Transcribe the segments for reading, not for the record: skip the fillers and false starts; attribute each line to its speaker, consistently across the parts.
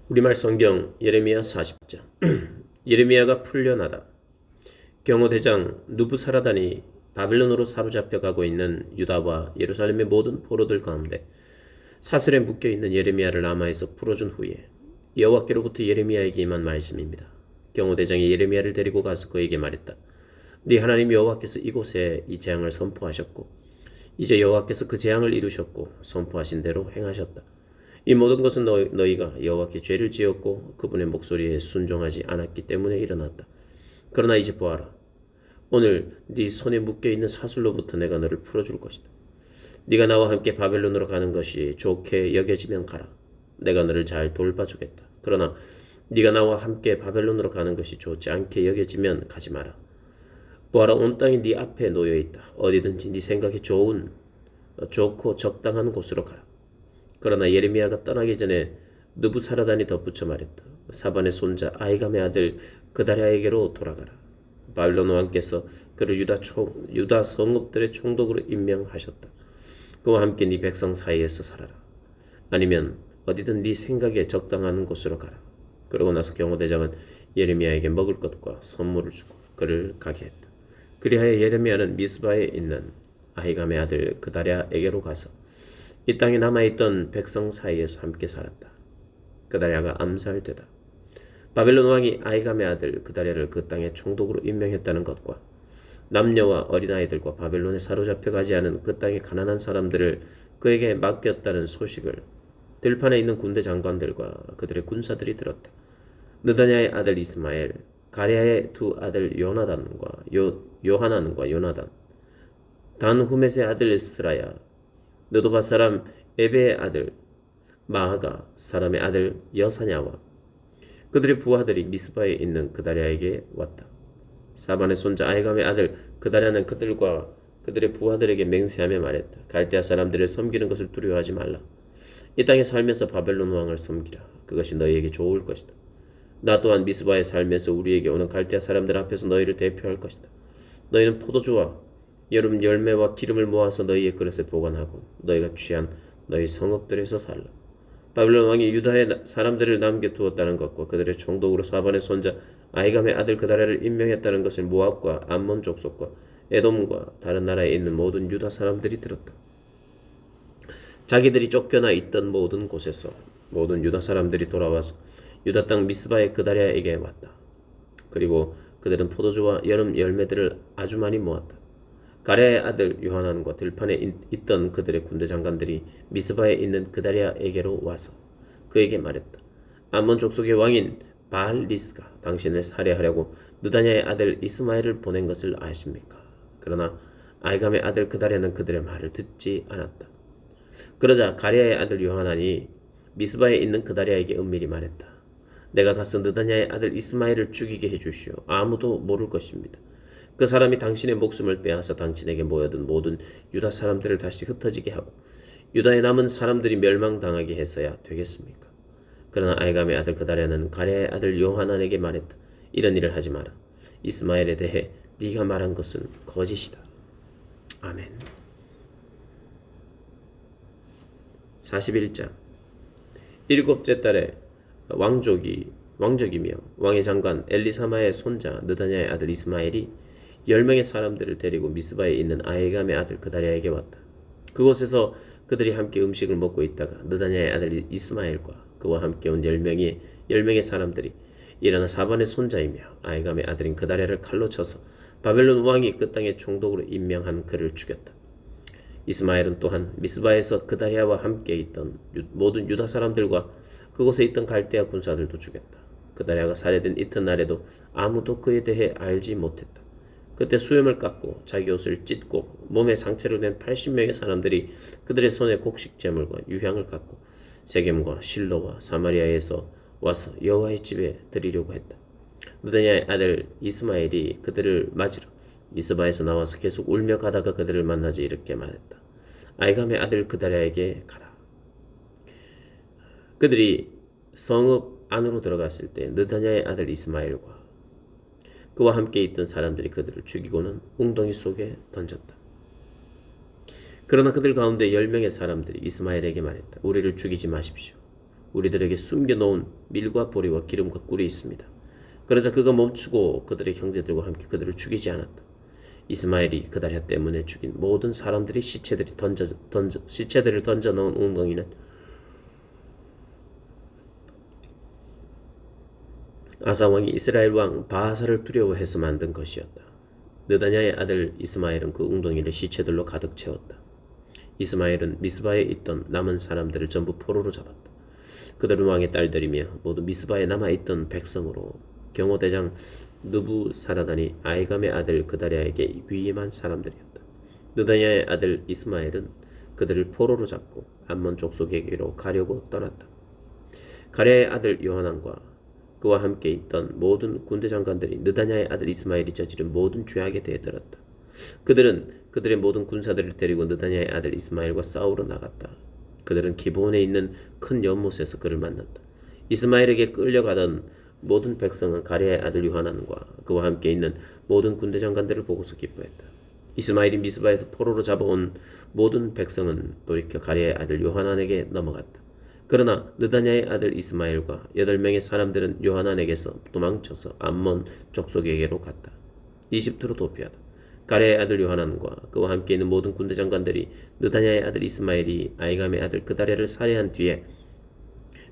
Speaker 1: 우리말 성경 예레미야 40장. 예레미야가 풀려나다. 경호대장 누부사라단이 바벨론으로 사로잡혀 가고 있는 유다와 예루살렘의 모든 포로들 가운데 사슬에 묶여 있는 예레미야를 라마에서 풀어준 후에 여호와께로부터 예레미야에게 임한 말씀입니다. 경호대장이 예레미야를 데리고 가서 그에게 말했다. 네 하나님 여호와께서 이곳에 이 재앙을 선포하셨고 이제 여호와께서 그 재앙을 이루셨고 선포하신 대로 행하셨다. 이 모든 것은 너희가 여호와께 죄를 지었고 그분의 목소리에 순종하지 않았기 때문에 일어났다. 그러나 이제 보아라. 오늘 네 손에 묶여있는 사슬로부터 내가 너를 풀어줄 것이다. 네가 나와 함께 바벨론으로 가는 것이 좋게 여겨지면 가라. 내가 너를 잘 돌봐주겠다. 그러나 네가 나와 함께 바벨론으로 가는 것이 좋지 않게 여겨지면 가지 마라. 보아라, 온 땅이 네 앞에 놓여있다. 어디든지 네 생각에 좋고 적당한 곳으로 가라. 그러나 예레미야가 떠나기 전에 느부사라단이 덧붙여 말했다. 사반의 손자 아히감의 아들 그다랴에게로 돌아가라. 바벨론 왕께서 그를 유다 성읍들의 총독으로 임명하셨다. 그와 함께 네 백성 사이에서 살아라. 아니면 어디든 네 생각에 적당한 곳으로 가라. 그러고 나서 경호대장은 예레미야에게 먹을 것과 선물을 주고 그를 가게 했다. 그리하여 예레미야는 미스바에 있는 아히감의 아들 그다랴에게로 가서 이 땅에 남아있던 백성 사이에서 함께 살았다. 그다랴가 암살되다. 바벨론 왕이 아히감의 아들 그다랴를 그 땅의 총독으로 임명했다는 것과 남녀와 어린아이들과 바벨론에 사로잡혀 가지 않은 그 땅의 가난한 사람들을 그에게 맡겼다는 소식을 들판에 있는 군대 장관들과 그들의 군사들이 들었다. 느다냐의 아들 이스마엘, 가랴의 두 아들 요하난과 요나단, 단후мет의 아들 스라야, 느도바 사람 에베의 아들 마아가 사람의 아들 여사냐와 그들의 부하들이 미스바에 있는 그다랴에게 왔다. 사반의 손자 아히감의 아들 그다랴는 그들과 그들의 부하들에게 맹세하며 말했다. 갈대아 사람들을 섬기는 것을 두려워하지 말라. 이 땅에 살면서 바벨론 왕을 섬기라. 그것이 너희에게 좋을 것이다. 나 또한 미스바에 살면서 우리에게 오는 갈대아 사람들 앞에서 너희를 대표할 것이다. 너희는 포도주와 여름 열매와 기름을 모아서 너희의 그릇에 보관하고 너희가 취한 너희 성읍들에서 살라. 바벨론 왕이 유다의 사람들을 남겨두었다는 것과 그들의 총독으로 사반의 손자 아히감의 아들 그다랴를 임명했다는 것을 모압과 암몬 족속과 에돔과 다른 나라에 있는 모든 유다 사람들이 들었다. 자기들이 쫓겨나 있던 모든 곳에서 모든 유다 사람들이 돌아와서 유다 땅 미스바의 그다랴에게 왔다. 그리고 그들은 포도주와 여름 열매들을 아주 많이 모았다. 가랴의 아들 요하난과 들판에 있던 그들의 군대 장관들이 미스바에 있는 그다랴에게로 와서 그에게 말했다. 암몬 족속의 왕인 바알리스가 당신을 살해하려고 느다냐의 아들 이스마엘을 보낸 것을 아십니까? 그러나 아히감의 아들 그다랴는 그들의 말을 듣지 않았다. 그러자 가랴의 아들 요하난이 미스바에 있는 그다랴에게 은밀히 말했다. 내가 가서 느다냐의 아들 이스마엘을 죽이게 해주시오. 아무도 모를 것입니다. 그 사람이 당신의 목숨을 빼앗아 당신에게 모여든 모든 유다 사람들을 다시 흩어지게 하고 유다에 남은 사람들이 멸망당하게 해서야 되겠습니까? 그러나 아히감의 아들 그다랴는 가랴의 아들 요하난에게 말했다. 이런 일을 하지 마라. 이스마엘에 대해 네가 말한 것은 거짓이다. 아멘. 41장. 일곱째 달에 왕족이며 왕의 장관 엘리사마의 손자 느다냐의 아들 이스마엘이 10명의 사람들을 데리고 미스바에 있는 아히감의 아들 그다랴에게 왔다. 그곳에서 그들이 함께 음식을 먹고 있다가 느다냐의 아들 이스마엘과 그와 함께 온 10명의 사람들이 일어나 사반의 손자이며 아히감의 아들인 그다랴를 칼로 쳐서 바벨론 왕이 그 땅의 총독으로 임명한 그를 죽였다. 이스마엘은 또한 미스바에서 그다랴와 함께 있던 모든 유다 사람들과 그곳에 있던 갈대아 군사들도 죽였다. 그다랴가 살해된 이튿날에도 아무도 그에 대해 알지 못했다. 그때 수염을 깎고 자기 옷을 찢고 몸에 상처를 낸 80명의 사람들이 그들의 손에 곡식 제물과 유향을 갖고 세겜과 실로와 사마리아에서 와서 여호와의 집에 드리려고 했다. 느다냐의 아들 이스마엘이 그들을 맞으러 미스바에서 나와서 계속 울며 가다가 그들을 만나지 이렇게 말했다. 아히감의 아들 그다랴에게 가라. 그들이 성읍 안으로 들어갔을 때 느다냐의 아들 이스마엘과 그와 함께 있던 사람들이 그들을 죽이고는 웅덩이 속에 던졌다. 그러나 그들 가운데 10명의 사람들이 이스마엘에게 말했다. 우리를 죽이지 마십시오. 우리들에게 숨겨놓은 밀과 보리와 기름과 꿀이 있습니다. 그러자 그가 멈추고 그들의 형제들과 함께 그들을 죽이지 않았다. 이스마엘이 그 다리아 때문에 죽인 모든 사람들이 시체들을 던져 넣은 웅덩이는 아사 왕이 이스라엘 왕 바하사를 두려워해서 만든 것이었다. 느다냐의 아들 이스마엘은 그 웅덩이를 시체들로 가득 채웠다. 이스마엘은 미스바에 있던 남은 사람들을 전부 포로로 잡았다. 그들은 왕의 딸들이며 모두 미스바에 남아있던 백성으로 경호대장 느부사라단이 아이감의 아들 그다랴에게 위임한 사람들이었다. 느다냐의 아들 이스마엘은 그들을 포로로 잡고 암몬 족속에게로 가려고 떠났다. 가랴의 아들 요하난과 그와 함께 있던 모든 군대 장관들이 느다냐의 아들 이스마엘이 저지른 모든 죄악에 대해 들었다. 그들은 그들의 모든 군사들을 데리고 느다냐의 아들 이스마엘과 싸우러 나갔다. 그들은 기브온에 있는 큰 연못에서 그를 만났다. 이스마엘에게 끌려가던 모든 백성은 가랴의 아들 요하난과 그와 함께 있는 모든 군대 장관들을 보고서 기뻐했다. 이스마엘이 미스바에서 포로로 잡아온 모든 백성은 돌이켜 가랴의 아들 요하난에게 넘어갔다. 그러나 느다냐의 아들 이스마엘과 8명의 사람들은 요하난에게서 도망쳐서 암몬 족속에게로 갔다. 이집트로 도피하다. 가랴의 아들 요하난과 그와 함께 있는 모든 군대 장관들이 느다냐의 아들 이스마엘이 아이감의 아들 그다랴를 살해한 뒤에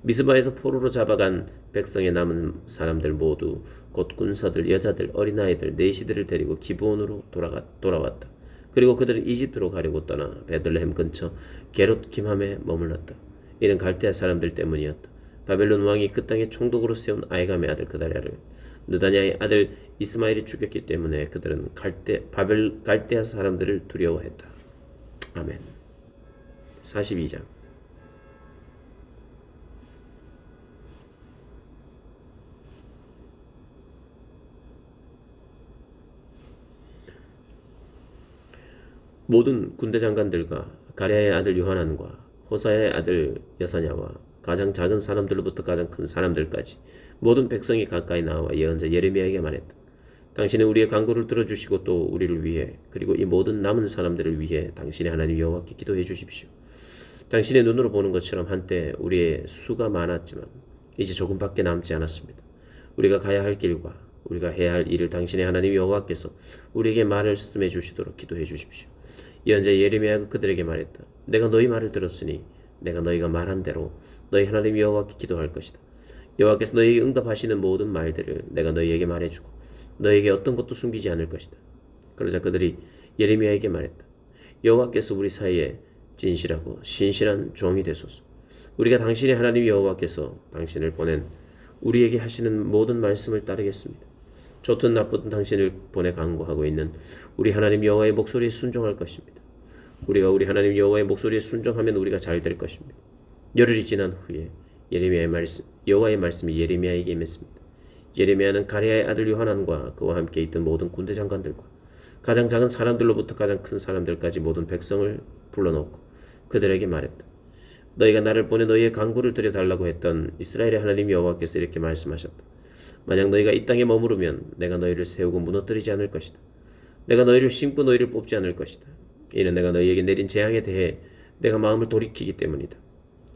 Speaker 1: 미스바에서 포로로 잡아간 백성의 남은 사람들 모두 곧 군사들, 여자들, 어린아이들, 내시들을 데리고 기브온으로 돌아왔다. 그리고 그들은 이집트로 가려고 떠나 베들레헴 근처 게롯 김함에 머물렀다. 이는 갈대아 사람들 때문이었다. 바벨론 왕이 그 땅에 총독으로 세운 아이감의 아들 그다랴를 느다냐의 아들 이스마엘이 죽였기 때문에 그들은 갈대아 사람들을 두려워했다. 아멘. 42장. 모든 군대 장관들과 가랴의 아들 요하난과 호사의 아들 여사냐와 가장 작은 사람들로부터 가장 큰 사람들까지 모든 백성이 가까이 나와 예언자 예레미야에게 말했다. 당신은 우리의 간구를 들어주시고 또 우리를 위해 그리고 이 모든 남은 사람들을 위해 당신의 하나님 여호와께 기도해 주십시오. 당신의 눈으로 보는 것처럼 한때 우리의 수가 많았지만 이제 조금밖에 남지 않았습니다. 우리가 가야 할 길과 우리가 해야 할 일을 당신의 하나님 여호와께서 우리에게 말씀해 주시도록 기도해 주십시오. 예언자 예레미야가 그들에게 말했다. 내가 너희 말을 들었으니 내가 너희가 말한 대로 너희 하나님 여호와께 기도할 것이다. 여호와께서 너희에게 응답하시는 모든 말들을 내가 너희에게 말해주고 너희에게 어떤 것도 숨기지 않을 것이다. 그러자 그들이 예레미야에게 말했다. 여호와께서 우리 사이에 진실하고 신실한 종이 되소서. 우리가 당신의 하나님 여호와께서 당신을 보낸 우리에게 하시는 모든 말씀을 따르겠습니다. 좋든 나쁘든 당신을 보내 간구하고 있는 우리 하나님 여호와의 목소리에 순종할 것입니다. 우리가 우리 하나님 여호와의 목소리에 순종하면 우리가 잘 될 것입니다. 열흘이 지난 후에 여호와의 말씀이 예레미야에게 임했습니다. 예레미야는 가랴의 아들 요하난과 그와 함께 있던 모든 군대 장관들과 가장 작은 사람들로부터 가장 큰 사람들까지 모든 백성을 불러놓고 그들에게 말했다. 너희가 나를 보내 너희의 간구를 드려달라고 했던 이스라엘의 하나님 여호와께서 이렇게 말씀하셨다. 만약 너희가 이 땅에 머무르면 내가 너희를 세우고 무너뜨리지 않을 것이다. 내가 너희를 심고 너희를 뽑지 않을 것이다. 이는 내가 너희에게 내린 재앙에 대해 내가 마음을 돌이키기 때문이다.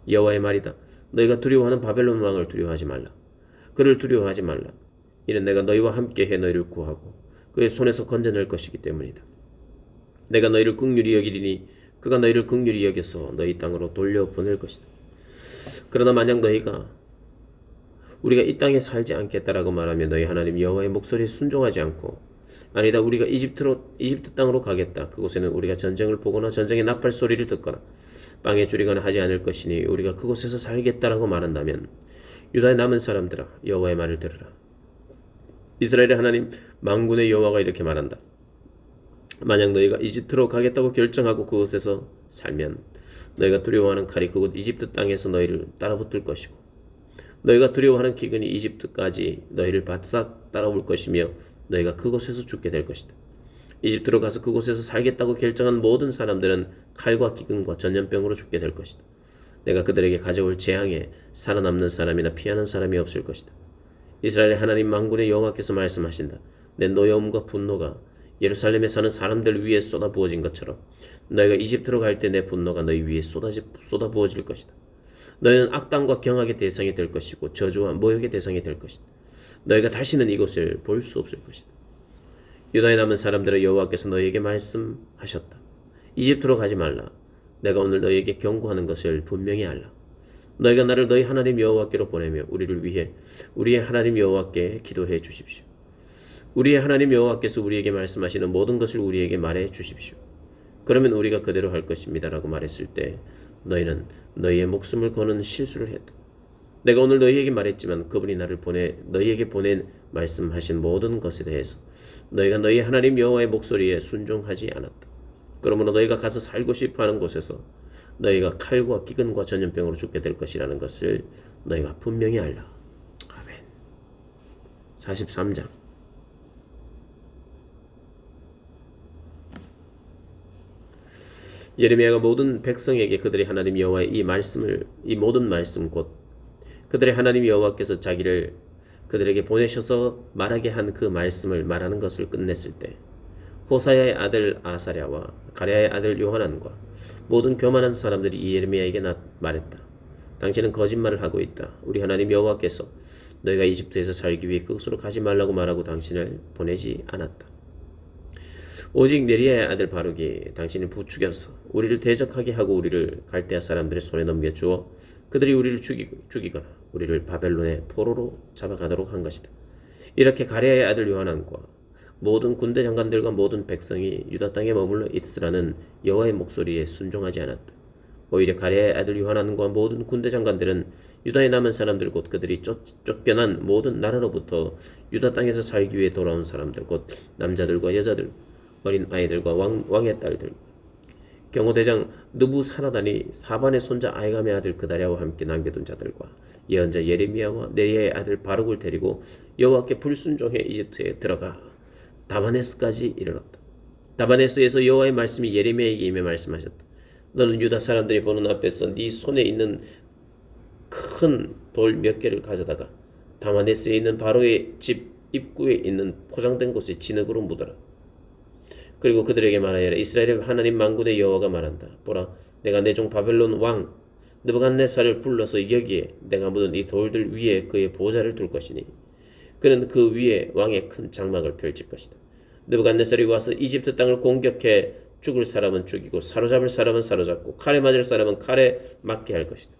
Speaker 1: 여호와의 말이다. 너희가 두려워하는 바벨론 왕을 두려워하지 말라. 그를 두려워하지 말라. 이는 내가 너희와 함께해 너희를 구하고 그의 손에서 건져낼 것이기 때문이다. 내가 너희를 긍휼히 여기리니 그가 너희를 긍휼히 여겨서 너희 땅으로 돌려보낼 것이다. 그러나 만약 너희가 우리가 이 땅에 살지 않겠다라고 말하면 너희 하나님 여호와의 목소리에 순종하지 않고 아니다 우리가 이집트 땅으로 가겠다. 그곳에는 우리가 전쟁을 보거나 전쟁의 나팔 소리를 듣거나 빵에 줄이거나 하지 않을 것이니 우리가 그곳에서 살겠다라고 말한다면 유다의 남은 사람들아 여호와의 말을 들으라. 이스라엘의 하나님 만군의 여호와가 이렇게 말한다. 만약 너희가 이집트로 가겠다고 결정하고 그곳에서 살면 너희가 두려워하는 칼이 그곳 이집트 땅에서 너희를 따라붙을 것이고 너희가 두려워하는 기근이 이집트까지 너희를 바싹 따라올 것이며 너희가 그곳에서 죽게 될 것이다. 이집트로 가서 그곳에서 살겠다고 결정한 모든 사람들은 칼과 기근과 전염병으로 죽게 될 것이다. 내가 그들에게 가져올 재앙에 살아남는 사람이나 피하는 사람이 없을 것이다. 이스라엘의 하나님 만군의 여호와께서 말씀하신다. 내 노여움과 분노가 예루살렘에 사는 사람들 위에 쏟아부어진 것처럼 너희가 이집트로 갈 때 내 분노가 너희 위에 쏟아부어질 것이다. 너희는 악당과 경악의 대상이 될 것이고 저주와 모욕의 대상이 될 것이다. 너희가 다시는 이곳을 볼 수 없을 것이다. 유다에 남은 사람들의 여호와께서 너희에게 말씀하셨다. 이집트로 가지 말라. 내가 오늘 너희에게 경고하는 것을 분명히 알라. 너희가 나를 너희 하나님 여호와께로 보내며 우리를 위해 우리의 하나님 여호와께 기도해 주십시오. 우리의 하나님 여호와께서 우리에게 말씀하시는 모든 것을 우리에게 말해 주십시오. 그러면 우리가 그대로 할 것입니다 라고 말했을 때 너희는 너희의 목숨을 거는 실수를 했다. 내가 오늘 너희에게 말했지만 그분이 나를 너희에게 보낸 말씀하신 모든 것에 대해서 너희가 너희 하나님 여호와의 목소리에 순종하지 않았다. 그러므로 너희가 가서 살고 싶어하는 곳에서 너희가 칼과 기근과 전염병으로 죽게 될 것이라는 것을 너희가 분명히 알라. 아멘. 43장. 예레미야가 모든 백성에게 그들의 하나님 여호와의 이 모든 말씀 곧 그들의 하나님 여호와께서 자기를 그들에게 보내셔서 말하게 한 그 말씀을 말하는 것을 끝냈을 때 호사야의 아들 아사랴와 가랴의 아들 요하난과 모든 교만한 사람들이 이 예레미야에게 말했다. 당신은 거짓말을 하고 있다. 우리 하나님 여호와께서 너희가 이집트에서 살기 위해 그곳으로 가지 말라고 말하고 당신을 보내지 않았다. 오직 네리야의 아들 바룩이 당신을 부추겨서 우리를 대적하게 하고 우리를 갈대아 사람들의 손에 넘겨주어 그들이 우리를 죽이거나 우리를 바벨론의 포로로 잡아가도록 한 것이다. 이렇게 가랴의 아들 요하난과 모든 군대 장관들과 모든 백성이 유다 땅에 머물러 있으라는 여호와의 목소리에 순종하지 않았다. 오히려 가랴의 아들 요하난과 모든 군대 장관들은 유다에 남은 사람들 곧 그들이 쫓겨난 모든 나라로부터 유다 땅에서 살기 위해 돌아온 사람들 곧 남자들과 여자들 어린 아이들과 왕의 딸들 경호대장 느부사라단이 사반의 손자 아이감의 아들 그다랴와 함께 남겨둔 자들과 예언자 예레미야와 네리야의 아들 바룩을 데리고 여호와께 불순종해 이집트에 들어가 다마네스까지 이르렀다. 다마네스에서 여호와의 말씀이 예레미야에게 임해 말씀하셨다. 너는 유다 사람들이 보는 앞에서 네 손에 있는 큰 돌 몇 개를 가져다가 다마네스에 있는 바로의 집 입구에 있는 포장된 곳에 진흙으로 묻어라. 그리고 그들에게 말하여라. 이스라엘의 하나님 만군의 여호와가 말한다. 보라, 내가 내 종 바벨론 왕 느부갓네살을 불러서 여기에 내가 묻은 이 돌들 위에 그의 보좌를 둘 것이니 그는 그 위에 왕의 큰 장막을 펼칠 것이다. 느부갓네살이 와서 이집트 땅을 공격해 죽을 사람은 죽이고 사로잡을 사람은 사로잡고 칼에 맞을 사람은 칼에 맞게 할 것이다.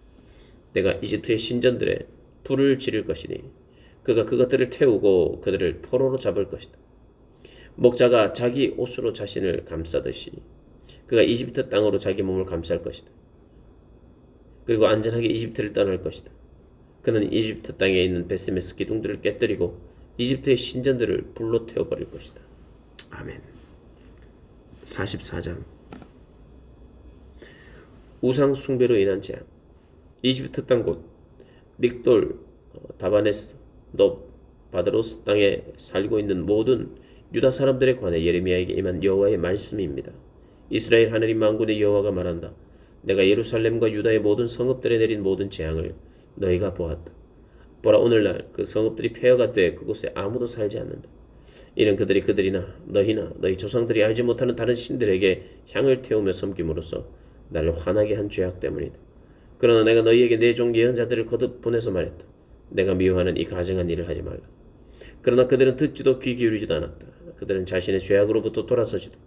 Speaker 1: 내가 이집트의 신전들에 불을 지를 것이니 그가 그것들을 태우고 그들을 포로로 잡을 것이다. 목자가 자기 옷으로 자신을 감싸듯이 그가 이집트 땅으로 자기 몸을 감쌀 것이다. 그리고 안전하게 이집트를 떠날 것이다. 그는 이집트 땅에 있는 베스메스 기둥들을 깨뜨리고 이집트의 신전들을 불로 태워버릴 것이다. 아멘. 44장. 우상 숭배로 인한 재앙. 이집트 땅 곧 믹돌, 다바네스, 놉, 바드로스 땅에 살고 있는 모든 유다 사람들에 관해 예레미야에게 임한 여호와의 말씀입니다. 이스라엘 하나님 만군의 여호와가 말한다. 내가 예루살렘과 유다의 모든 성읍들에 내린 모든 재앙을 너희가 보았다. 보라, 오늘날 그 성읍들이 폐허가 돼 그곳에 아무도 살지 않는다. 이는 그들이나 너희나 너희 조상들이 알지 못하는 다른 신들에게 향을 태우며 섬김으로써 나를 화나게 한 죄악 때문이다. 그러나 내가 너희에게 내 종 예언자들을 거듭 보내서 말했다. 내가 미워하는 이 가증한 일을 하지 말라. 그러나 그들은 듣지도 귀 기울이지도 않았다. 그들은 자신의 죄악으로부터 돌아서지도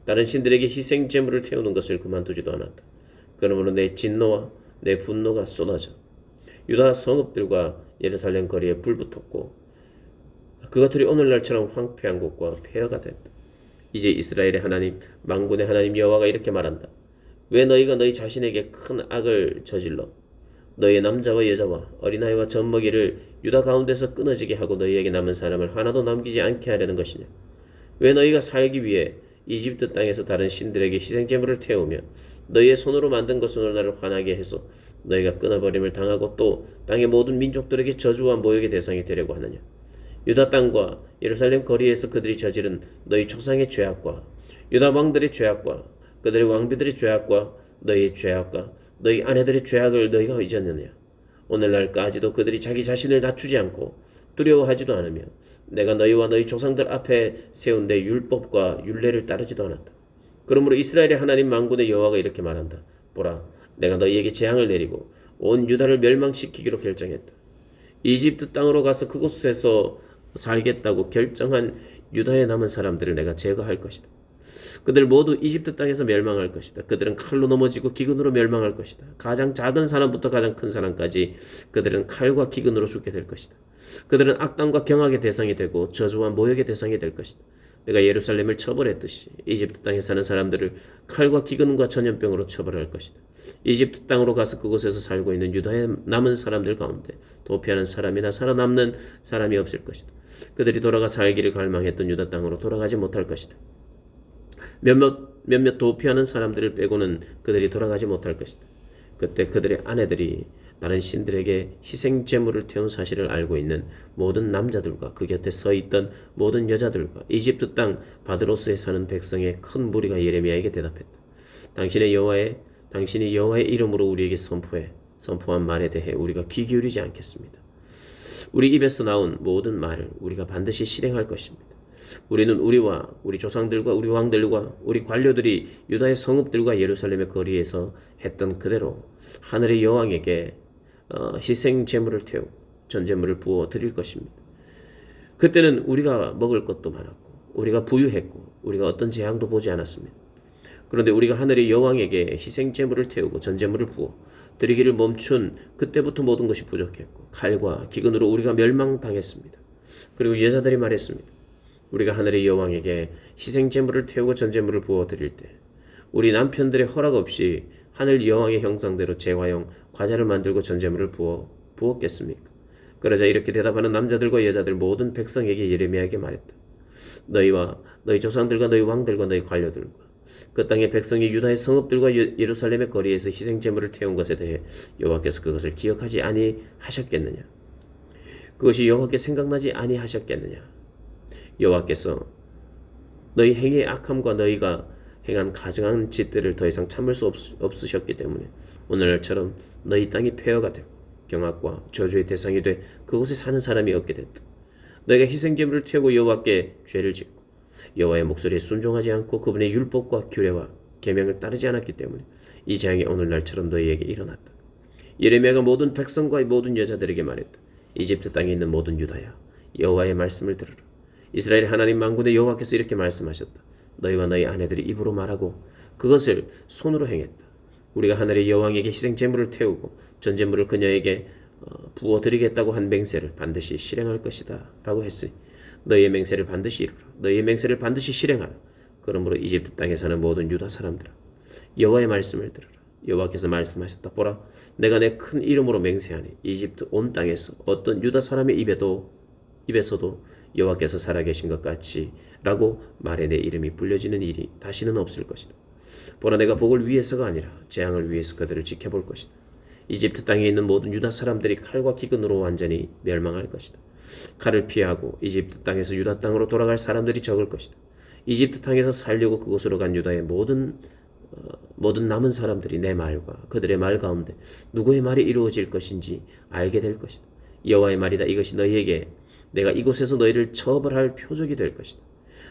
Speaker 1: 다른 신들에게 희생 제물을 태우는 것을 그만두지도 않았다. 그러므로 내 진노와 내 분노가 쏟아져 유다 성읍들과 예루살렘 거리에 불붙었고 그것들이 오늘날처럼 황폐한 곳과 폐허가 됐다. 이제 이스라엘의 하나님 만군의 하나님 여호와가 이렇게 말한다. 왜 너희가 너희 자신에게 큰 악을 저질러 너희의 남자와 여자와 어린아이와 젖먹이를 유다 가운데서 끊어지게 하고 너희에게 남은 사람을 하나도 남기지 않게 하려는 것이냐? 왜 너희가 살기 위해 이집트 땅에서 다른 신들에게 희생제물을 태우며 너희의 손으로 만든 것으로 나를 화나게 해서 너희가 끊어버림을 당하고 또 땅의 모든 민족들에게 저주와 모욕의 대상이 되려고 하느냐? 유다 땅과 예루살렘 거리에서 그들이 저지른 너희 조상의 죄악과 유다 왕들의 죄악과 그들의 왕비들의 죄악과 너희의 죄악과 너희 아내들의 죄악을 너희가 잊었느냐? 오늘날까지도 그들이 자기 자신을 낮추지 않고 두려워하지도 않으며 내가 너희와 너희 조상들 앞에 세운 내 율법과 율례를 따르지도 않았다. 그러므로 이스라엘의 하나님 만군의 여호와가 이렇게 말한다. 보라, 내가 너희에게 재앙을 내리고 온 유다를 멸망시키기로 결정했다. 이집트 땅으로 가서 그곳에서 살겠다고 결정한 유다에 남은 사람들을 내가 제거할 것이다. 그들 모두 이집트 땅에서 멸망할 것이다. 그들은 칼로 넘어지고 기근으로 멸망할 것이다. 가장 작은 사람부터 가장 큰 사람까지 그들은 칼과 기근으로 죽게 될 것이다. 그들은 악당과 경악의 대상이 되고 저주와 모욕의 대상이 될 것이다. 내가 예루살렘을 처벌했듯이 이집트 땅에 사는 사람들을 칼과 기근과 전염병으로 처벌할 것이다. 이집트 땅으로 가서 그곳에서 살고 있는 유다의 남은 사람들 가운데 도피하는 사람이나 살아남는 사람이 없을 것이다. 그들이 돌아가 살기를 갈망했던 유다 땅으로 돌아가지 못할 것이다. 몇몇 도피하는 사람들을 빼고는 그들이 돌아가지 못할 것이다. 그때 그들의 아내들이 다른 신들에게 희생 제물을 태운 사실을 알고 있는 모든 남자들과 그 곁에 서 있던 모든 여자들과 이집트 땅 바드로스에 사는 백성의 큰 무리가 예레미야에게 대답했다. 당신이 여호와의 이름으로 우리에게 선포한 말에 대해 우리가 귀 기울이지 않겠습니다. 우리 입에서 나온 모든 말을 우리가 반드시 실행할 것입니다. 우리는 우리와 우리 조상들과 우리 왕들과 우리 관료들이 유다의 성읍들과 예루살렘의 거리에서 했던 그대로 하늘의 여왕에게 희생 제물을 태우고 전제물을 부어 드릴 것입니다. 그때는 우리가 먹을 것도 많았고 우리가 부유했고 우리가 어떤 재앙도 보지 않았습니다. 그런데 우리가 하늘의 여왕에게 희생 제물을 태우고 전제물을 부어 드리기를 멈춘 그때부터 모든 것이 부족했고 칼과 기근으로 우리가 멸망당했습니다. 그리고 여자들이 말했습니다. 우리가 하늘의 여왕에게 희생 제물을 태우고 전제물을 부어 드릴 때 우리 남편들의 허락 없이 하늘 여왕의 형상대로 제화용 과자를 만들고 전제물을 부었겠습니까? 그러자 이렇게 대답하는 남자들과 여자들 모든 백성에게 예레미야에게 말했다. 너희와 너희 조상들과 너희 왕들과 너희 관료들과 그 땅의 백성이 유다의 성읍들과 예루살렘의 거리에서 희생 제물을 태운 것에 대해 여호와께서 그것을 기억하지 아니하셨겠느냐? 그것이 여호와께 생각나지 아니하셨겠느냐? 여호와께서 너희 행위의 악함과 너희가 행한 가증한 짓들을 더 이상 참을 수 없으셨기 때문에 오늘날처럼 너희 땅이 폐허가 되고 경악과 저주의 대상이 돼 그곳에 사는 사람이 없게 됐다. 너희가 희생제물을 태우고 여호와께 죄를 짓고 여호와의 목소리에 순종하지 않고 그분의 율법과 규례와 계명을 따르지 않았기 때문에 이 재앙이 오늘날처럼 너희에게 일어났다. 예레미야가 모든 백성과 모든 여자들에게 말했다. 이집트 땅에 있는 모든 유다야, 여호와의 말씀을 들으라. 이스라엘 하나님 만군의 여호와께서 이렇게 말씀하셨다. 너희와 너희 아내들이 입으로 말하고 그것을 손으로 행했다. 우리가 하늘의 여왕에게 희생 제물을 태우고 전제물을 그녀에게 부어드리겠다고 한 맹세를 반드시 실행할 것이다 라고 했으니 너희의 맹세를 반드시 이루라. 너희의 맹세를 반드시 실행하라. 그러므로 이집트 땅에 사는 모든 유다 사람들아, 여호와의 말씀을 들으라. 여호와께서 말씀하셨다. 보라, 내가 내 큰 이름으로 맹세하니 이집트 온 땅에서 어떤 유다 사람의 입에서도 여호와께서 살아계신 것 같이 라고 말해 내 이름이 불려지는 일이 다시는 없을 것이다. 보라, 내가 복을 위해서가 아니라 재앙을 위해서 그들을 지켜볼 것이다. 이집트 땅에 있는 모든 유다 사람들이 칼과 기근으로 완전히 멸망할 것이다. 칼을 피하고 이집트 땅에서 유다 땅으로 돌아갈 사람들이 적을 것이다. 이집트 땅에서 살려고 그곳으로 간 유다의 모든 남은 사람들이 내 말과 그들의 말 가운데 누구의 말이 이루어질 것인지 알게 될 것이다. 여호와의 말이다. 이것이 너희에게 내가 이곳에서 너희를 처벌할 표적이 될 것이다.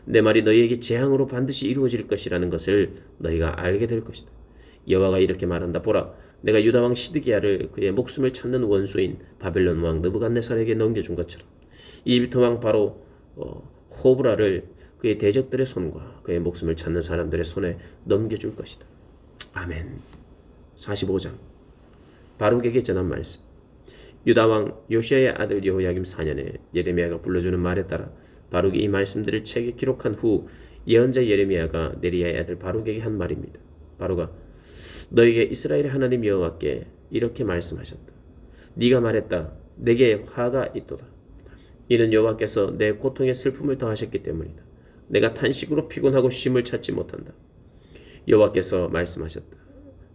Speaker 1: 내 말이 너희에게 재앙으로 반드시 이루어질 것이라는 것을 너희가 알게 될 것이다. 여호와가 이렇게 말한다. 보라, 내가 유다 왕 시드기야를 그의 목숨을 찾는 원수인 바벨론 왕 느부갓네살에게 넘겨준 것처럼 이집트 왕 바로 호브라를 그의 대적들의 손과 그의 목숨을 찾는 사람들의 손에 넘겨줄 것이다. 아멘. 45장 바룩에게 전한 말씀. 유다 왕 요시야의 아들 여호야김 4년에 예레미야가 불러주는 말에 따라 바룩이 이 말씀들을 책에 기록한 후 예언자 예레미야가 네리야의 아들 바룩에게 한 말입니다. 바룩아, 너에게 이스라엘의 하나님 여호와께 이렇게 말씀하셨다. 네가 말했다. 내게 화가 있도다. 이는 여호와께서 내 고통에 슬픔을 더하셨기 때문이다. 내가 탄식으로 피곤하고 쉼을 찾지 못한다. 여호와께서 말씀하셨다.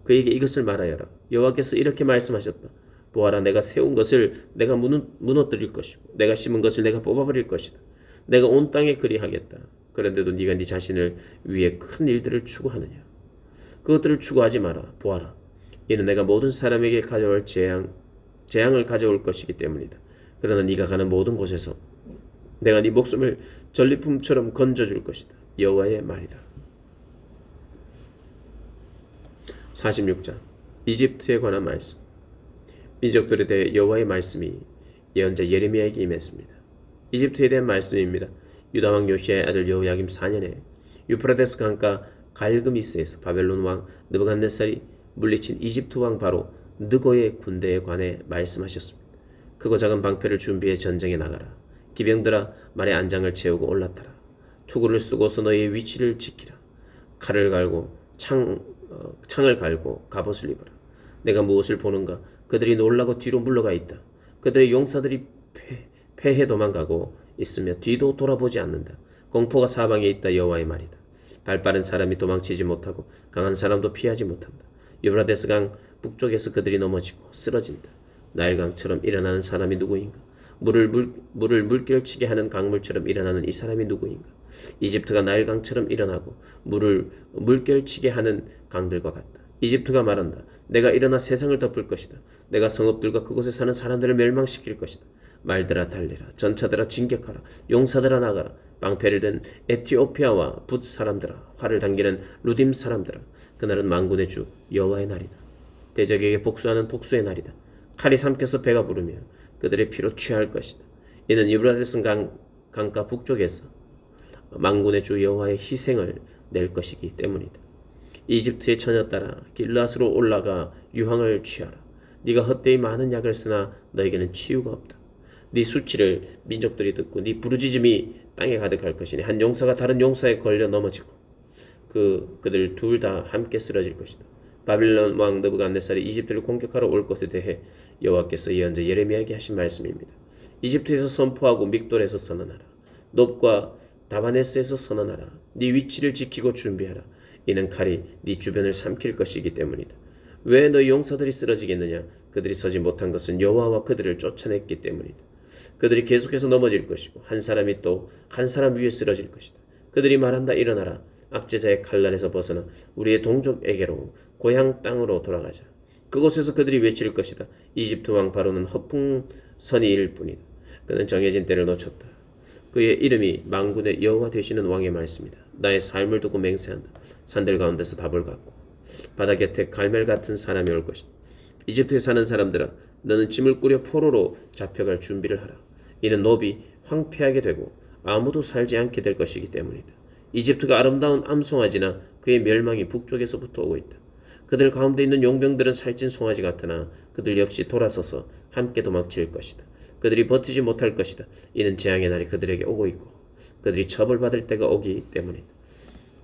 Speaker 1: 그에게 이것을 말하여라. 여호와께서 이렇게 말씀하셨다. 보아라, 내가 세운 것을 내가 무너뜨릴 것이고 내가 심은 것을 내가 뽑아버릴 것이다. 내가 온 땅에 그리하겠다. 그런데도 네가 네 자신을 위해 큰 일들을 추구하느냐. 그것들을 추구하지 마라. 보아라, 이는 내가 모든 사람에게 가져올 재앙을 가져올 것이기 때문이다. 그러나 네가 가는 모든 곳에서 내가 네 목숨을 전리품처럼 건져줄 것이다. 여호와의 말이다. 46장 이집트에 관한 말씀. 민족들에 대해 여호와의 말씀이 예언자 예레미야에게 임했습니다. 이집트에 대한 말씀입니다. 유다 왕 요시아의 아들 여호야김 4년에 유프라데스 강가 갈그미스에서 바벨론 왕 느부갓네살이 물리친 이집트 왕 바로 느고의 군대에 관해 말씀하셨습니다. 크고 작은 방패를 준비해 전쟁에 나가라. 기병들아 말에 안장을 채우고 올라타라. 투구를 쓰고서 너희의 위치를 지키라. 칼을 갈고 창을 갈고 갑옷을 입어라. 내가 무엇을 보는가? 그들이 놀라고 뒤로 물러가 있다. 그들의 용사들이 패해 도망가고 있으며 뒤도 돌아보지 않는다. 공포가 사방에 있다. 여호와의 말이다. 발빠른 사람이 도망치지 못하고 강한 사람도 피하지 못한다. 유브라데스 강 북쪽에서 그들이 넘어지고 쓰러진다. 나일강처럼 일어나는 사람이 누구인가? 물을 물결치게 하는 강물처럼 일어나는 이 사람이 누구인가? 이집트가 나일강처럼 일어나고 물을 물결치게 하는 강들과 같다. 이집트가 말한다. 내가 일어나 세상을 덮을 것이다. 내가 성읍들과 그곳에 사는 사람들을 멸망시킬 것이다. 말들아 달리라. 전차들아 진격하라. 용사들아 나가라. 방패를 든 에티오피아와 붓 사람들아. 활을 당기는 루딤 사람들아. 그날은 만군의 주 여호와의 날이다. 대적에게 복수하는 복수의 날이다. 칼이 삼켜서 배가 부르며 그들의 피로 취할 것이다. 이는 유브라데스 강가 북쪽에서 만군의 주 여호와의 희생을 낼 것이기 때문이다. 이집트의 처녀 따라 길앗으로 올라가 유황을 취하라. 네가 헛되이 많은 약을 쓰나 너에게는 치유가 없다. 네 수치를 민족들이 듣고 네 부르짖음이 땅에 가득할 것이니 한 용사가 다른 용사에 걸려 넘어지고 그들 둘 다 함께 쓰러질 것이다. 바빌론 왕 느부갓네살이 이집트를 공격하러 올 것에 대해 여호와께서 예언자 예레미야에게 하신 말씀입니다. 이집트에서 선포하고 믹돌에서 선언하라. 놉과 다바네스에서 선언하라. 네 위치를 지키고 준비하라. 이는 칼이 네 주변을 삼킬 것이기 때문이다. 왜 너희 용사들이 쓰러지겠느냐? 그들이 서지 못한 것은 여호와와 그들을 쫓아냈기 때문이다. 그들이 계속해서 넘어질 것이고 한 사람이 또 한 사람 위에 쓰러질 것이다. 그들이 말한다. 일어나라. 압제자의 칼날에서 벗어나 우리의 동족에게로 고향 땅으로 돌아가자. 그곳에서 그들이 외칠 것이다. 이집트 왕 바로는 허풍선이일 뿐이다. 그는 정해진 때를 놓쳤다. 그의 이름이 만군의 여호와 되시는 왕의 말씀이다. 나의 삶을 두고 맹세한다. 산들 가운데서 답을 갖고 바다 곁에 갈멜 같은 사람이 올 것이다. 이집트에 사는 사람들아, 너는 짐을 꾸려 포로로 잡혀갈 준비를 하라. 이는 놉이 황폐하게 되고 아무도 살지 않게 될 것이기 때문이다. 이집트가 아름다운 암송아지나 그의 멸망이 북쪽에서부터 오고 있다. 그들 가운데 있는 용병들은 살찐 송아지 같으나 그들 역시 돌아서서 함께 도망칠 것이다. 그들이 버티지 못할 것이다. 이는 재앙의 날이 그들에게 오고 있고 그들이 처벌받을 때가 오기 때문이다.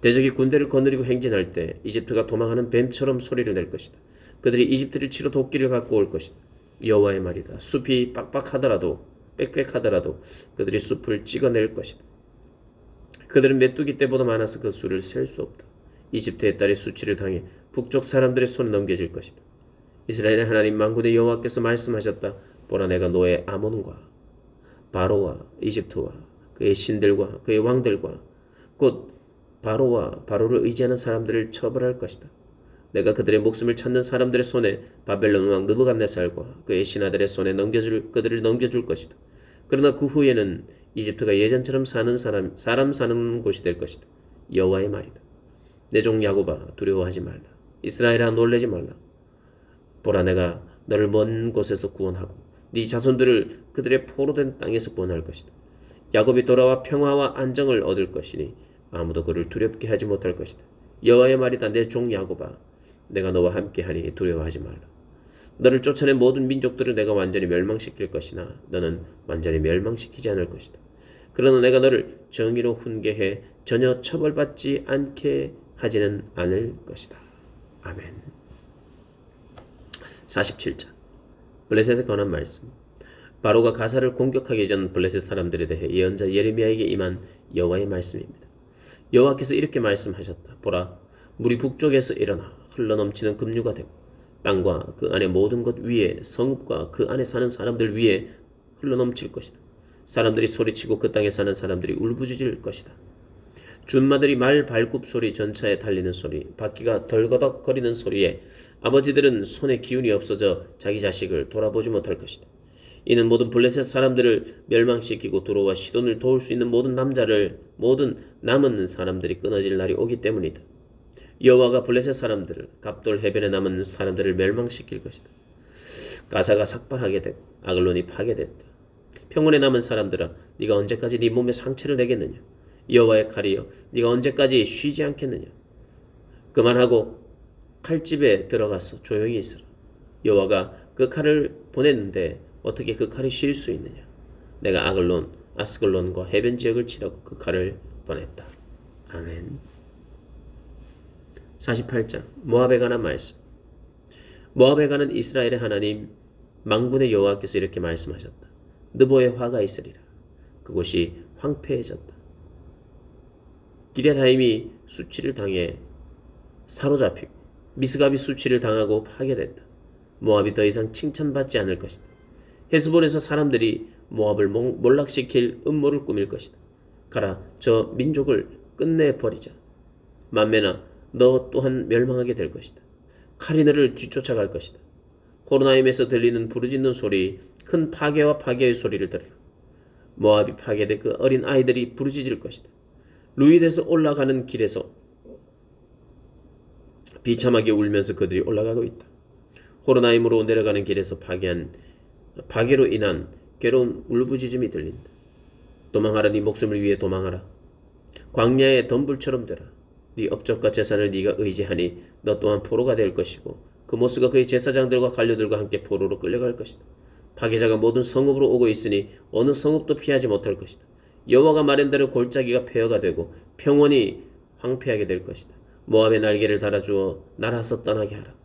Speaker 1: 대적이 군대를 거느리고 행진할 때 이집트가 도망하는 뱀처럼 소리를 낼 것이다. 그들이 이집트를 치러 도끼를 갖고 올 것이다. 여호와의 말이다. 숲이 빽빽하더라도 그들이 숲을 찍어낼 것이다. 그들은 메뚜기 떼보다 많아서 그 수를 셀 수 없다. 이집트의 딸이 수치를 당해 북쪽 사람들의 손에 넘겨질 것이다. 이스라엘의 하나님 만군의 여호와께서 말씀하셨다. 보라, 내가 너의 아몬과 바로와 이집트와 그의 신들과 그의 왕들과 곧 바로와 바로를 의지하는 사람들을 처벌할 것이다. 내가 그들의 목숨을 찾는 사람들의 손에 바벨론 왕 느부갓네살과 그의 신하들의 손에 그들을 넘겨줄 것이다. 그러나 그 후에는 이집트가 예전처럼 사람 사는 곳이 될 것이다. 여호와의 말이다. 내 종 야곱아, 두려워하지 말라. 이스라엘아, 놀라지 말라. 보라, 내가 너를 먼 곳에서 구원하고 네 자손들을 그들의 포로된 땅에서 구원할 것이다. 야곱이 돌아와 평화와 안정을 얻을 것이니 아무도 그를 두렵게 하지 못할 것이다. 여호와의 말이다. 내 종 야곱아, 내가 너와 함께하니 두려워하지 말라. 너를 쫓아낸 모든 민족들을 내가 완전히 멸망시킬 것이나 너는 완전히 멸망시키지 않을 것이다. 그러나 내가 너를 정의로 훈계해 전혀 처벌받지 않게 하지는 않을 것이다. 아멘. 47장 블레셋에 관한 말씀. 바로가 가사를 공격하기 전 블레셋 사람들에 대해 예언자 예레미야에게 임한 여호와의 말씀입니다. 여호와께서 이렇게 말씀하셨다. 보라, 물이 북쪽에서 일어나 흘러넘치는 급류가 되고 땅과 그 안의 모든 것 위에 성읍과 그 안에 사는 사람들 위에 흘러넘칠 것이다. 사람들이 소리치고 그 땅에 사는 사람들이 울부짖을 것이다. 준마들이 말 발굽 소리, 전차에 달리는 소리, 바퀴가 덜거덕거리는 소리에 아버지들은 손에 기운이 없어져 자기 자식을 돌아보지 못할 것이다. 이는 모든 블레셋 사람들을 멸망시키고 두로와 시돈을 도울 수 있는 모든 남은 사람들이 끊어질 날이 오기 때문이다. 여호와가 블레셋 사람들을 갑돌 해변에 남은 사람들을 멸망시킬 것이다. 가사가 삭발하게 되고 아글론이 파괴됐다. 평원에 남은 사람들아, 네가 언제까지 네 몸에 상처를 내겠느냐? 여호와의 칼이여, 네가 언제까지 쉬지 않겠느냐? 그만하고 칼집에 들어가서 조용히 있으라. 여호와가 그 칼을 보냈는데 어떻게 그 칼이 쉴 수 있느냐? 내가 아글론, 아스글론과 해변 지역을 치라고 그 칼을 보냈다. 아멘. 48장 모압에 관한 말씀. 모압에 가는 이스라엘의 하나님 망군의 여호와께서 이렇게 말씀하셨다. 느보에 화가 있으리라. 그곳이 황폐해졌다. 기럇하임이 수치를 당해 사로잡히고 미스갑이 수치를 당하고 파괴됐다. 모압이 더 이상 칭찬받지 않을 것이다. 헤스본에서 사람들이 모압을 몰락시킬 음모를 꾸밀 것이다. 가라, 저 민족을 끝내버리자. 만면아, 너 또한 멸망하게 될 것이다. 칼이 너를 뒤쫓아갈 것이다. 호로나임에서 들리는 부르짖는 소리, 큰 파괴와 파괴의 소리를 들으라. 모압이 파괴돼 그 어린 아이들이 부르짖을 것이다. 루이드에서 올라가는 길에서 비참하게 울면서 그들이 올라가고 있다. 호로나임으로 내려가는 길에서 파괴로 인한 괴로운 울부짖음이 들린다. 도망하라, 네 목숨을 위해 도망하라. 광야의 덤불처럼 되라. 네 업적과 재산을 네가 의지하니 너 또한 포로가 될 것이고 그모스가 그의 제사장들과 관료들과 함께 포로로 끌려갈 것이다. 파괴자가 모든 성읍으로 오고 있으니 어느 성읍도 피하지 못할 것이다. 여호와가 말한 대로 골짜기가 폐허가 되고 평원이 황폐하게 될 것이다. 모압의 날개를 달아주어 날아서 떠나게 하라.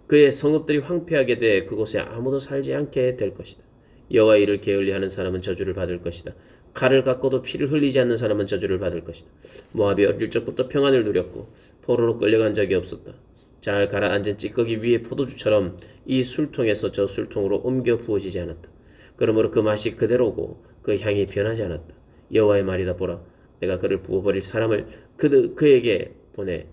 Speaker 1: 그의 성읍들이 황폐하게 돼 그곳에 아무도 살지 않게 될 것이다. 여호와의 일을 게을리하는 사람은 저주를 받을 것이다. 칼을 갖고도 피를 흘리지 않는 사람은 저주를 받을 것이다. 모압이 어릴 적부터 평안을 누렸고 포로로 끌려간 적이 없었다. 잘 가라앉은 찌꺼기 위에 포도주처럼 이 술통에서 저 술통으로 옮겨 부어지지 않았다. 그러므로 그 맛이 그대로고 그 향이 변하지 않았다. 여호와의 말이다. 보라, 내가 그를 부어버릴 사람을 그에게 보내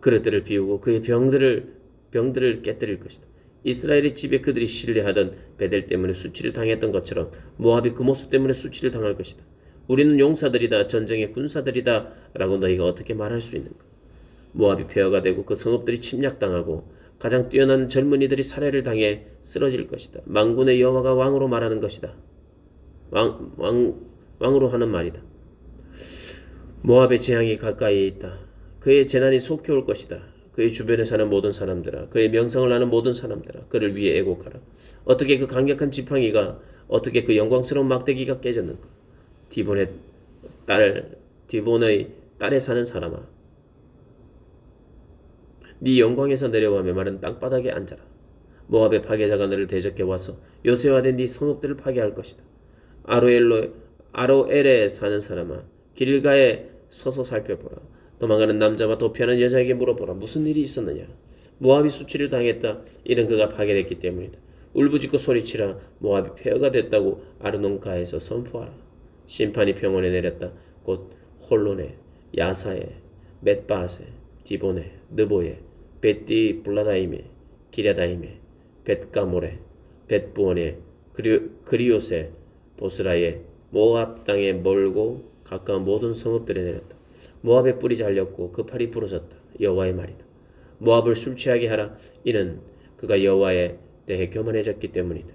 Speaker 1: 그릇들을 비우고 그의 병들을 깨뜨릴 것이다. 이스라엘의 집에 그들이 신뢰하던 베델 때문에 수치를 당했던 것처럼 모압이 그 모습 때문에 수치를 당할 것이다. 우리는 용사들이다, 전쟁의 군사들이다 라고 너희가 어떻게 말할 수 있는가? 모압이 폐허가 되고 그 성읍들이 침략당하고 가장 뛰어난 젊은이들이 살해를 당해 쓰러질 것이다. 만군의 여호와가 왕으로 말하는 것이다. 왕으로 하는 말이다. 모압의 재앙이 가까이에 있다. 그의 재난이 속히 올 것이다. 그의 주변에 사는 모든 사람들아, 그의 명성을 아는 모든 사람들아, 그를 위해 애곡하라. 어떻게 그 강력한 지팡이가, 어떻게 그 영광스러운 막대기가 깨졌는가? 디본의 딸에 사는 사람아, 네 영광에서 내려와 메마른 땅바닥에 앉아라. 모압의 파괴자가 너를 대적해 와서 요새화된 네 성읍들을 파괴할 것이다. 아로엘에 사는 사람아, 길가에 서서 살펴보라. 도망가는 남자와 도피하는 여자에게 물어보라. 무슨 일이 있었느냐? 모압이 수치를 당했다. 이는 그가 파괴됐기 때문이다. 울부짖고 소리치라. 모압이 폐허가 됐다고 아르논가에서 선포하라. 심판이 평원에 내렸다. 곧 홀론에, 야사에, 벳바세, 디본에, 느보에, 벳디 블라다임에, 기랴다임에, 벳가모레, 벳부원에, 그리옷에, 보스라에, 모압 땅에 멀고 가까운 모든 성읍들에 내렸다. 모압의 뿔이 잘렸고 그 팔이 부러졌다. 여호와의 말이다. 모압을 술 취하게 하라. 이는 그가 여호와에 대해 교만해졌기 때문이다.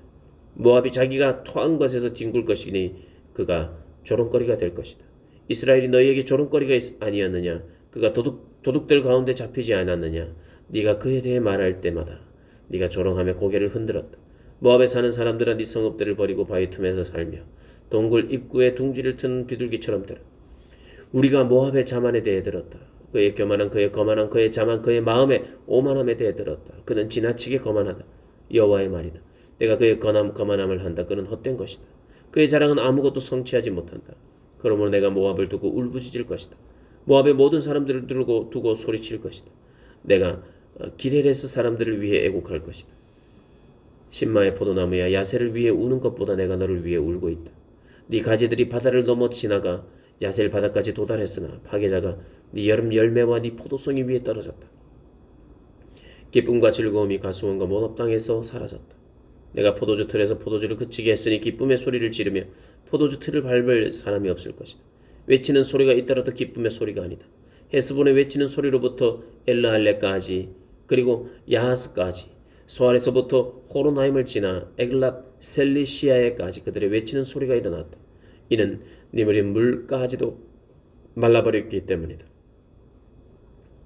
Speaker 1: 모압이 자기가 토한 것에서 뒹굴 것이니 그가 조롱거리가 될 것이다. 이스라엘이 너희에게 조롱거리가 아니었느냐? 그가 도둑들 가운데 잡히지 않았느냐? 네가 그에 대해 말할 때마다 네가 조롱하며 고개를 흔들었다. 모압에 사는 사람들은 네 성읍들을 버리고 바위 틈에서 살며 동굴 입구에 둥지를 튼 비둘기처럼 되라. 우리가 모압의 자만에 대해 들었다. 그의 교만한, 그의 거만한, 그의 자만, 그의 마음의 오만함에 대해 들었다. 그는 지나치게 거만하다. 여호와의 말이다. 내가 그의 거만함을 한다. 그는 헛된 것이다. 그의 자랑은 아무것도 성취하지 못한다. 그러므로 내가 모압을 두고 울부짖을 것이다. 모압의 모든 사람들을 두고 소리칠 것이다. 내가 기레레스 사람들을 위해 애곡할 것이다. 신마의 포도나무야, 야셀을 위해 우는 것보다 내가 너를 위해 울고 있다. 네 가지들이 바다를 넘어 지나가 야셀 바다까지 도달했으나 파괴자가 네 여름 열매와 네 포도송이 위에 떨어졌다. 기쁨과 즐거움이 가수원과 모압 땅에서 사라졌다. 내가 포도주 틀에서 포도주를 그치게 했으니 기쁨의 소리를 지르며 포도주 틀을 밟을 사람이 없을 것이다. 외치는 소리가 있더라도 기쁨의 소리가 아니다. 헤스본의 외치는 소리로부터 엘르할레까지 그리고 야하스까지 소알에서부터 호로나임을 지나 에글랏 셀리시아에까지 그들의 외치는 소리가 일어났다. 이는 니물이 물가지도 말라버렸기 때문이다.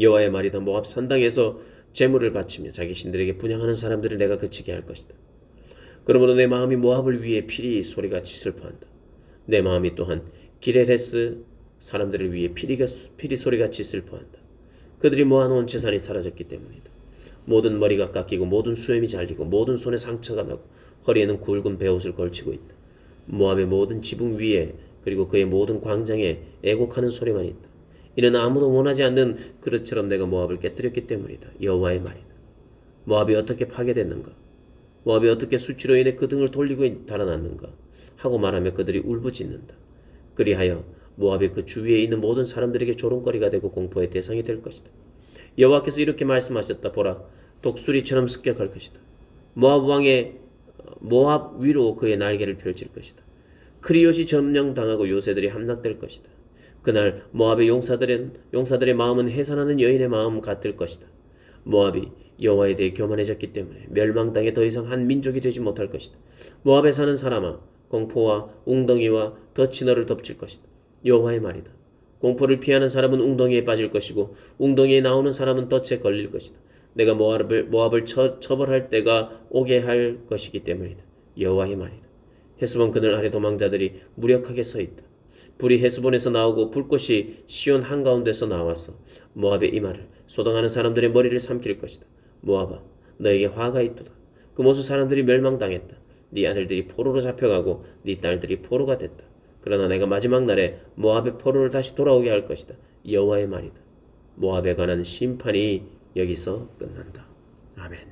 Speaker 1: 여호와의 말이다. 모압 산당에서 제물을 바치며 자기 신들에게 분향하는 사람들을 내가 그치게 할 것이다. 그러므로 내 마음이 모압을 위해 피리 슬퍼한다. 내 마음이 또한 기레레스 사람들을 위해 피리 소리같이 슬퍼한다. 그들이 모아놓은 재산이 사라졌기 때문이다. 모든 머리가 깎이고 모든 수염이 잘리고 모든 손에 상처가 나고 허리에는 굵은 베옷을 걸치고 있다. 모압의 모든 지붕 위에 그리고 그의 모든 광장에 애곡하는 소리만 있다. 이는 아무도 원하지 않는 그릇처럼 내가 모압을 깨뜨렸기 때문이다. 여호와의 말이다. 모압이 어떻게 파괴됐는가? 모압이 어떻게 수치로 인해 그 등을 돌리고 달아났는가? 하고 말하며 그들이 울부짖는다. 그리하여 모압이 그 주위에 있는 모든 사람들에게 조롱거리가 되고 공포의 대상이 될 것이다. 여호와께서 이렇게 말씀하셨다. 보라, 독수리처럼 습격할 것이다. 모압 위로 그의 날개를 펼칠 것이다. 크리옷이 점령당하고 요새들이 함락될 것이다. 그날 모압의 용사들의 마음은 해산하는 여인의 마음 같을 것이다. 모압이 여호와에 대해 교만해졌기 때문에 멸망당에 더 이상 한 민족이 되지 못할 것이다. 모압에 사는 사람아, 공포와 웅덩이와 덫이 너를 덮칠 것이다. 여호와의 말이다. 공포를 피하는 사람은 웅덩이에 빠질 것이고 웅덩이에 나오는 사람은 덫에 걸릴 것이다. 내가 모압을 처벌할 때가 오게 할 것이기 때문이다. 여호와의 말이다. 헤스본 그늘 아래 도망자들이 무력하게 서 있다. 불이 헤스본에서 나오고 불꽃이 시온 한가운데서 나와서 모압의 이마를 소동하는 사람들의 머리를 삼킬 것이다. 모압아, 너에게 화가 있도다. 그 모든 사람들이 멸망당했다. 네 아들들이 포로로 잡혀가고 네 딸들이 포로가 됐다. 그러나 내가 마지막 날에 모압의 포로를 다시 돌아오게 할 것이다. 여호와의 말이다. 모압에 관한 심판이 여기서 끝난다. 아멘.